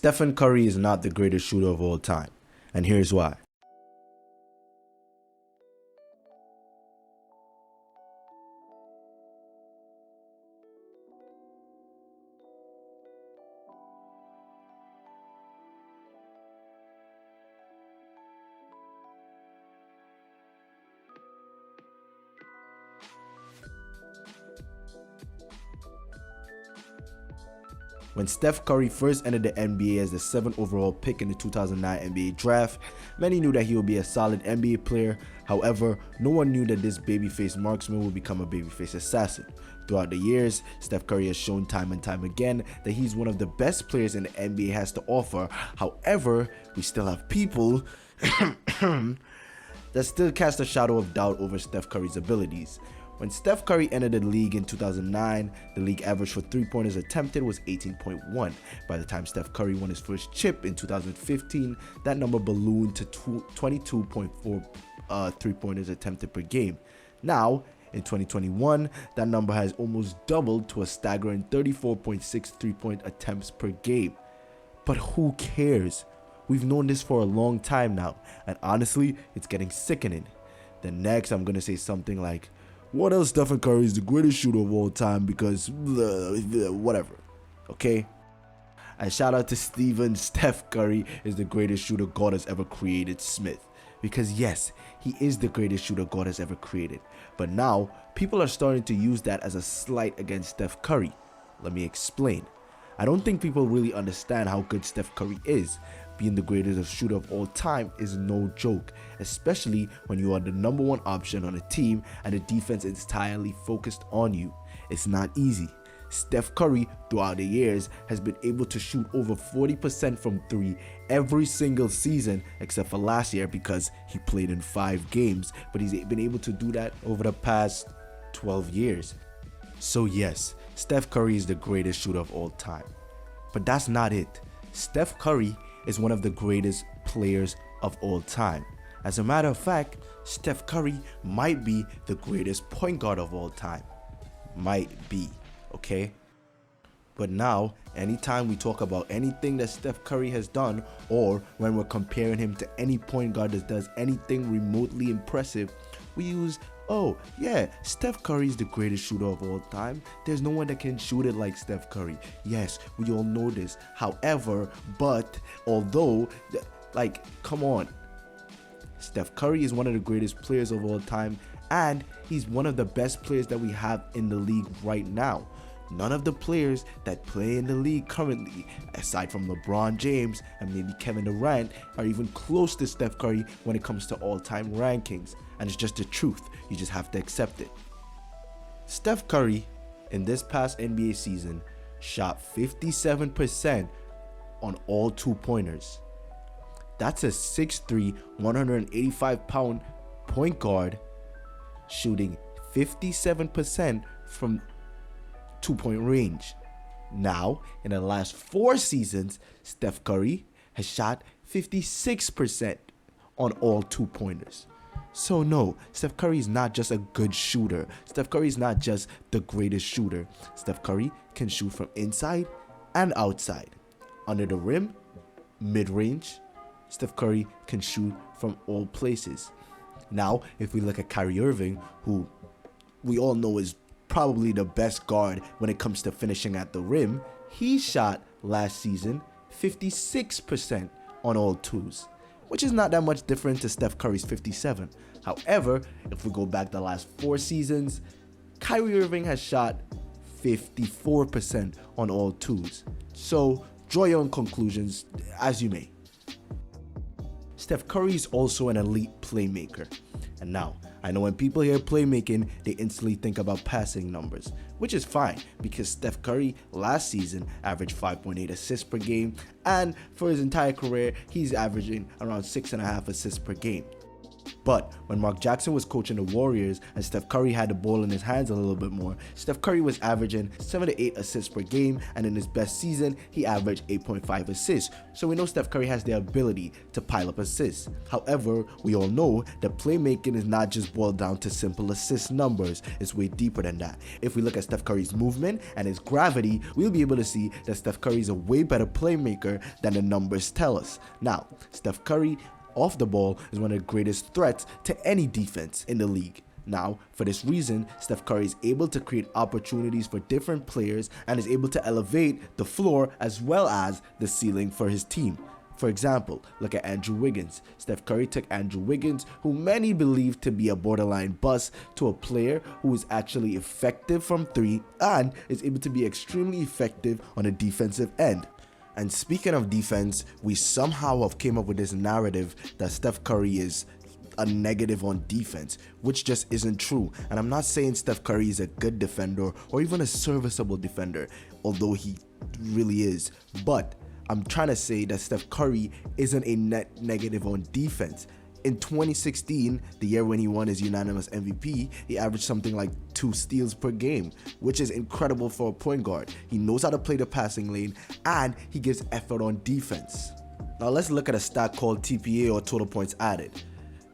Stephen Curry is not the greatest shooter of all time, and here's why. When Steph Curry first entered the NBA as the 7th overall pick in the 2009 NBA draft, many knew that he would be a solid NBA player. However, no one knew that this babyface marksman would become a babyface assassin. Throughout the years, Steph Curry has shown time and time again that he's one of the best players in the NBA has to offer. However, we still have people that still cast a shadow of doubt over Steph Curry's abilities. When Steph Curry entered the league in 2009, the league average for three-pointers attempted was 18.1. By the time Steph Curry won his first chip in 2015, that number ballooned to 22.4 three-pointers attempted per game. Now, in 2021, that number has almost doubled to a staggering 34.6 three-point attempts per game. But who cares? We've known this for a long time now, and honestly, it's getting sickening. Then next, I'm gonna say something like, what else Stephen Curry is the greatest shooter of all time because whatever, okay? And shout out to Steph Curry is the greatest shooter God has ever created, Smith. Because yes, he is the greatest shooter God has ever created. But now, people are starting to use that as a slight against Steph Curry. Let me explain. I don't think people really understand how good Steph Curry is. Being the greatest shooter of all time is no joke, especially when you are the number one option on a team and the defense is entirely focused on you. It's not easy. Steph Curry, throughout the years, has been able to shoot over 40% from three every single season except for last year because he played in 5 games, but he's been able to do that over the past 12 years. So yes, Steph Curry is the greatest shooter of all time. But that's not it. Steph Curry is one of the greatest players of all time. As a matter of fact, Steph Curry might be the greatest point guard of all time. Might be, okay? But now, anytime we talk about anything that Steph Curry has done, or when we're comparing him to any point guard that does anything remotely impressive, we use, oh yeah, Steph Curry is the greatest shooter of all time. There's no one that can shoot it like Steph Curry. Yes, we all know this. However, although, like, come on. Steph Curry is one of the greatest players of all time, and he's one of the best players that we have in the league right now. None of the players that play in the league currently, aside from LeBron James and maybe Kevin Durant, are even close to Steph Curry when it comes to all-time rankings. And it's just the truth. You just have to accept it. Steph Curry, in this past NBA season, shot 57% on all two-pointers. That's a 6'3", 185-pound point guard shooting 57% from two-point range. Now, in the last 4 seasons, Steph Curry has shot 56% on all two-pointers. So no, Steph Curry is not just a good shooter. Steph Curry is not just the greatest shooter. Steph Curry can shoot from inside and outside. Under the rim, mid-range, Steph Curry can shoot from all places. Now, if we look at Kyrie Irving, who we all know is probably the best guard when it comes to finishing at the rim, he shot last season 56% on all twos, which is not that much different to Steph Curry's 57. However, if we go back the last 4 seasons, Kyrie Irving has shot 54% on all twos. So draw your own conclusions as you may. Steph Curry is also an elite playmaker. And now, I know when people hear playmaking, they instantly think about passing numbers, which is fine because Steph Curry last season averaged 5.8 assists per game, and for his entire career, he's averaging around 6.5 assists per game. But when Mark Jackson was coaching the Warriors and Steph Curry had the ball in his hands a little bit more, Steph Curry was averaging 7 to 8 assists per game, and in his best season, he averaged 8.5 assists. So we know Steph Curry has the ability to pile up assists. However, we all know that playmaking is not just boiled down to simple assist numbers. It's way deeper than that. If we look at Steph Curry's movement and his gravity, we'll be able to see that Steph Curry is a way better playmaker than the numbers tell us. Now, Steph Curry off the ball is one of the greatest threats to any defense in the league. Now, for this reason, Steph Curry is able to create opportunities for different players and is able to elevate the floor as well as the ceiling for his team. For example, look at Andrew Wiggins. Steph Curry took Andrew Wiggins, who many believe to be a borderline bust, to a player who is actually effective from three and is able to be extremely effective on a defensive end. And speaking of defense, we somehow have came up with this narrative that Steph Curry is a negative on defense, which just isn't true. And I'm not saying Steph Curry is a good defender or even a serviceable defender, although he really is. But I'm trying to say that Steph Curry isn't a net negative on defense. In 2016, the year when he won his unanimous MVP, he averaged something like 2 steals per game, which is incredible for a point guard. He knows how to play the passing lane and he gives effort on defense. Now let's look at a stat called TPA, or total points added.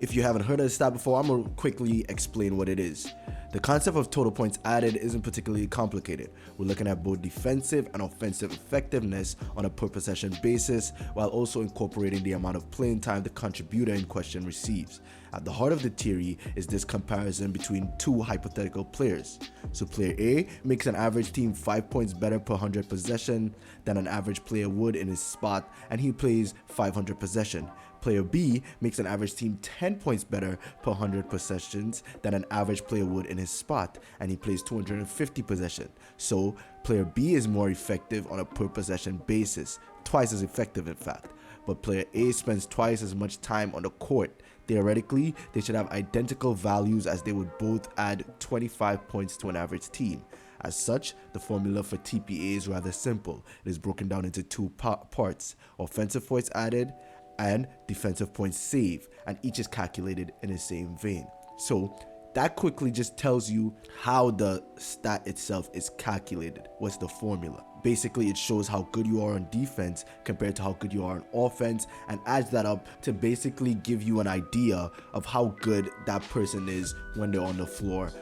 If you haven't heard of this stat before, I'm going to quickly explain what it is. The concept of total points added isn't particularly complicated. We're looking at both defensive and offensive effectiveness on a per possession basis, while also incorporating the amount of playing time the contributor in question receives. At the heart of the theory is this comparison between two hypothetical players. So player A makes an average team 5 points better per 100 possession than an average player would in his spot, and he plays 500 possession. Player B makes an average team 10 points better per 100 possessions than an average player would in his spot, and he plays 250 possession. So player B is more effective on a per possession basis, twice as effective in fact. But player A spends twice as much time on the court. Theoretically, they should have identical values as they would both add 25 points to an average team. As such, the formula for TPA is rather simple. It is broken down into two parts: offensive points added and defensive points saved, and each is calculated in the same vein. So that quickly just tells you how the stat itself is calculated. What's the formula? Basically, it shows how good you are on defense compared to how good you are on offense, and adds that up to basically give you an idea of how good that person is when they're on the floor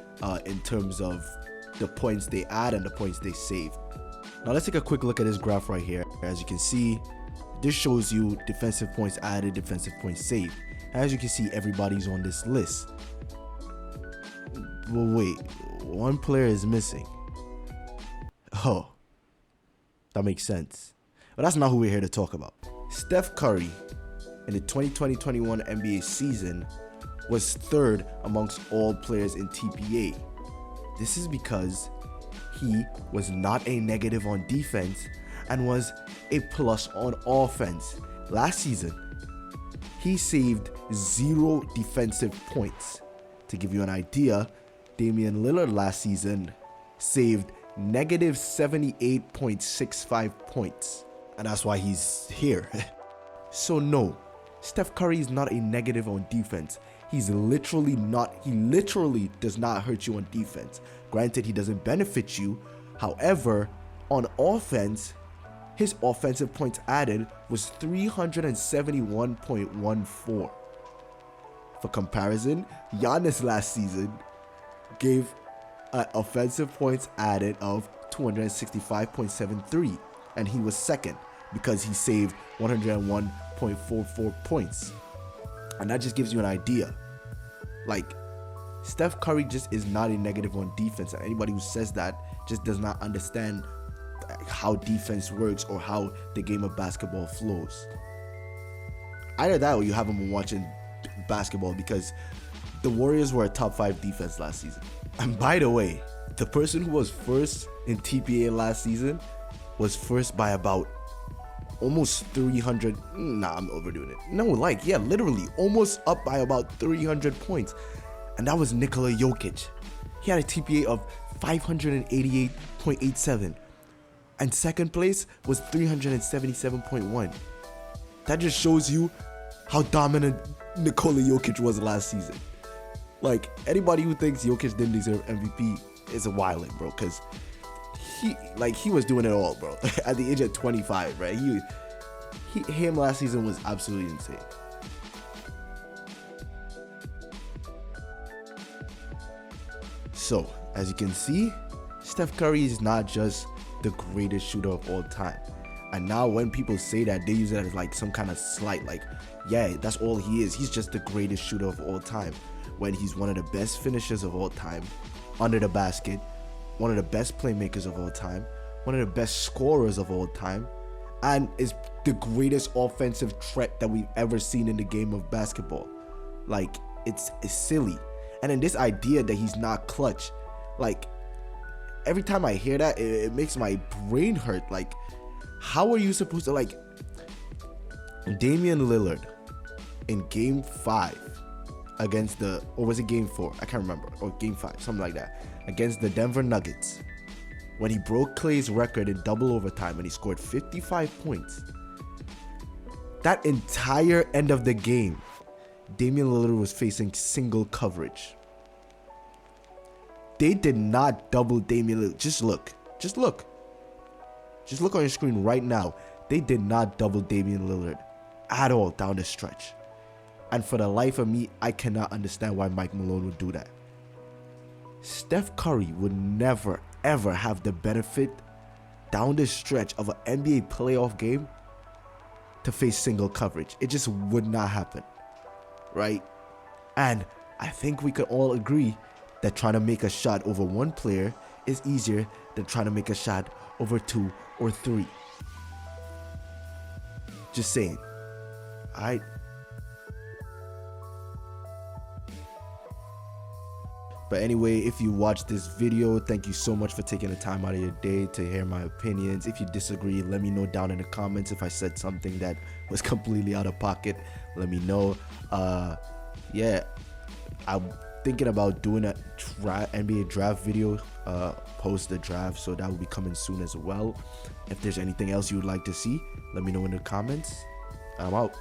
in terms of the points they add and the points they save. Now let's take a quick look at this graph right here. As you can see, this shows you defensive points added, defensive points saved. As you can see, everybody's on this list. Well, wait, one player is missing. Oh, that makes sense. But that's not who we're here to talk about. Steph Curry in the 2020-21 NBA season was third amongst all players in TPA. This is because he was not a negative on defense and was a plus on offense. Last season, he saved 0 defensive points. To give you an idea, Damian Lillard last season saved negative 78.65 points. And that's why he's here. So no, Steph Curry is not a negative on defense. He literally does not hurt you on defense. Granted, he doesn't benefit you. However, on offense, his offensive points added was 371.14. For comparison, Giannis last season gave an offensive points added of 265.73, and he was second because he saved 101.44 points. And that just gives you an idea. Like, Steph Curry just is not a negative on defense, and anybody who says that just does not understand how defense works or how the game of basketball flows. Either that or you haven't been watching basketball, because the Warriors were a top 5 defense last season. And by the way, the person who was first in TPA last season was first by about almost 300. Nah, I'm overdoing it. No, literally almost up by about 300 points. And that was Nikola Jokic. He had a TPA of 588.87. And second place was 377.1. That just shows you how dominant Nikola Jokic was last season. Like, anybody who thinks Jokic didn't deserve MVP is a wildin', bro, because he was doing it all, bro. At the age of 25, right? Him last season was absolutely insane. So, as you can see, Steph Curry is not just the greatest shooter of all time. And now when people say that, they use it as like some kind of slight, like, yeah, that's all he is. He's just the greatest shooter of all time. When he's one of the best finishers of all time, under the basket, one of the best playmakers of all time, one of the best scorers of all time, and is the greatest offensive threat that we've ever seen in the game of basketball. Like, it's silly. And then this idea that he's not clutch, like, every time I hear that, it makes my brain hurt. Like, how are you supposed to, like, Damian Lillard in game 5 against or was it game 4? I can't remember. Or game 5, something like that. Against the Denver Nuggets, when he broke Clay's record in double overtime and he scored 55 points. That entire end of the game, Damian Lillard was facing single coverage. They did not double Damian Lillard. Just look on your screen right now. They did not double Damian Lillard at all down the stretch. And for the life of me, I cannot understand why Mike Malone would do that. Steph Curry would never, ever have the benefit down the stretch of an NBA playoff game to face single coverage. It just would not happen, right? And I think we could all agree that trying to make a shot over one player is easier than trying to make a shot over 2 or 3. Just saying. Alright. But anyway, if you watched this video, thank you so much for taking the time out of your day to hear my opinions. If you disagree, let me know down in the comments. If I said something that was completely out of pocket, let me know. Yeah, I'm thinking about doing a NBA draft video post the draft, so that will be coming soon as well. If there's anything else you would like to see, let me know in the comments. I'm out.